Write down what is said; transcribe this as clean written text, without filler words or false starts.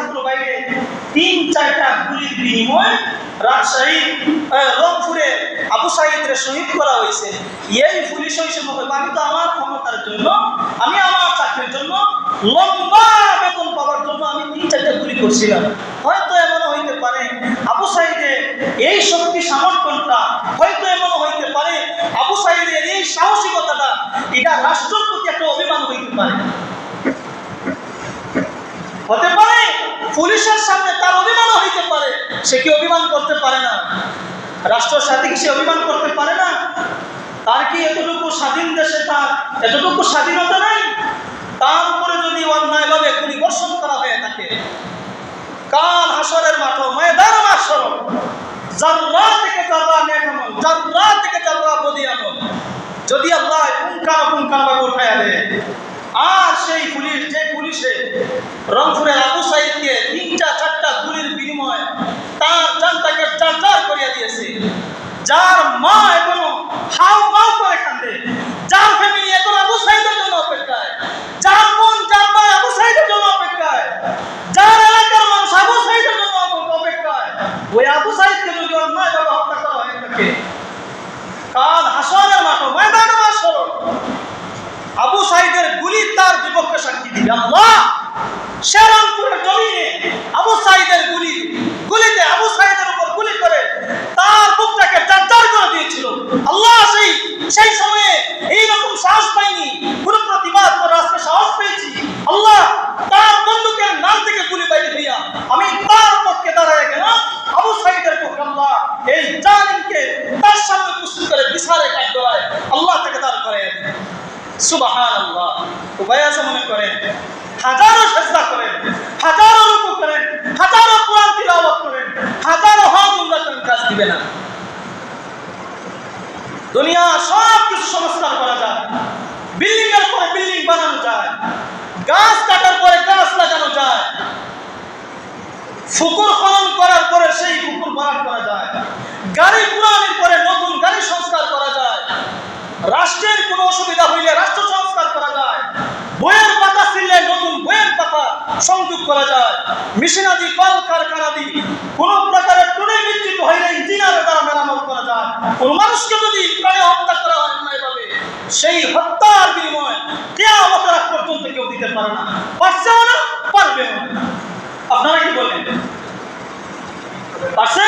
ছাত্র বাইরে ৩-৪টা গুলির বিনিময়ে রাজশাহী রংপুরে আবু সাঈদের শহীদ করা হয়েছে। এই পুলিশ হিসেবে আমি তো আমার ক্ষমতার জন্য, আমি আমার চাকরির জন্য, লম্বা বেতন পাওয়ার জন্য আমি ৩-৪টা গুলি করছিলাম। হয়তো এমন হইতে পারে আবু সাঈদের এই শক্তি সামর্থ্যটা, হয়তো এমন হইতে পারে আবু সাঈদের এই সাহসিকতাটা, এটা রাষ্ট্রের প্রতি একটা অভিমান হইতে পারে। হতে পারে পুলিশের সামনে তার অভিমান হইতে পারে, সে কি অভিমান করতে পারে না? রাষ্ট্রের সাথে কি সে অভিমান করতে পারে না? তার কি এতটুকু স্বাধীন দেশে তার এতটুকু স্বাধীনতা নাই? তার উপরে যদি অন্যায়ভাবে পরিবর্তন করা হয়ে থাকে, কাল হাসরের মাঠ, ময়দান মাহশর, জাররা থেকে জাররা নেক আমল, জাররা থেকে জাররা বদি আমল যদি আল্লাহ পুঙ্খানুপুঙ্খভাবে উঠায়া দেয়, আর সেই পুলিশ, যে পুলিশে রংপুরের আবু সাঈদকে ৩-৪টা গুলির বিনিময়ে তার জানটাকে চারচার করিয়া দিয়েছে, যার মা এখনো হাউ মাউ করে কাঁদে, যার ফ্যামিলি এখন আবু সাঈদের জন্য অপেক্ষায়, যার বোন, যার মা আবু সাঈদের জন্য অপেক্ষায়, যার এলাকার মানুষ আবু সাঈদের জন্য অপেক্ষায়, ওই আবু সাঈদকে যদি অন্যায়ভাবে হত্যা করা হয়ে থাকে, কাল হাসরের মাঠ, ময়দানে মাহশর, আবু সাঈদের গুলি তার বিপক্ষে সাক্ষী দিবে। আল্লাহ শেরপুরের জমিনে আবু সাঈদের গুলিতে আবু সাঈদের উপর গুলি করে তার বুকটাকে চারচার করে দিয়েছিল। আল্লাহ সেই সময়ে এইরকম সাহস পাইনি, কোন প্রতিবাদ করার আজকে সাহস পেয়েছি। আল্লাহ তার বন্দুকের নাম থেকে গুলি বাইরে দিয়া আমি তার পক্ষে দাঁড়ায় গেলাম, আবু সাঈদের পক্ষে। আল্লাহ এই জালিমকে তার সামনে উপস্থিত করে বিচারে কাঠগড়ায় আল্লাহ থেকে দাঁড় করে। সুবহানাল্লাহ। উভয় আছে মনে করেন, হাজারো সেজদা করেন, হাজারো রুকু করেন, হাজারো কোরআন তিলাওয়াত করেন, হাজারো হজ উমরা করেন, কাজ দিবে না। দুনিয়া সব কিছু সংস্কার করা যায়, বিল্ডিং এর পরে বিল্ডিং বানানো যায়, গাছ কাটার পরে গাছ লাগানো যায়, পুকুর খনন করার পরে সেই পুকুর ভরাট করা যায়, গাড়ি পুরানোর পরে নতুন গাড়ি সংস্কার করা যায়, রাষ্ট্রের কোনো অসুবিধা হইলে রাষ্ট্র সংস্কার করা যায়, বইয়ের পাতা ছিঁড়লে নতুন বইয়ের পাতা সংযোগ করা যায়, মেশিনাদি কল কারখানাদি কোন প্রকারের টুনে বিচ্যুত হইলে ইঞ্জিনিয়ারের দ্বারা মেরামত করা যায়। কোন মানুষকে যদি প্রাণে হত্যা করা হয় অন্যায়ভাবে, সেই হত্যার বিনিময়ে কিয়ামতের আগ পর্যন্ত কেউ দিতে পারে না, পারছেও না, পারবেও না। আপনারা কি বলেন? পারছে?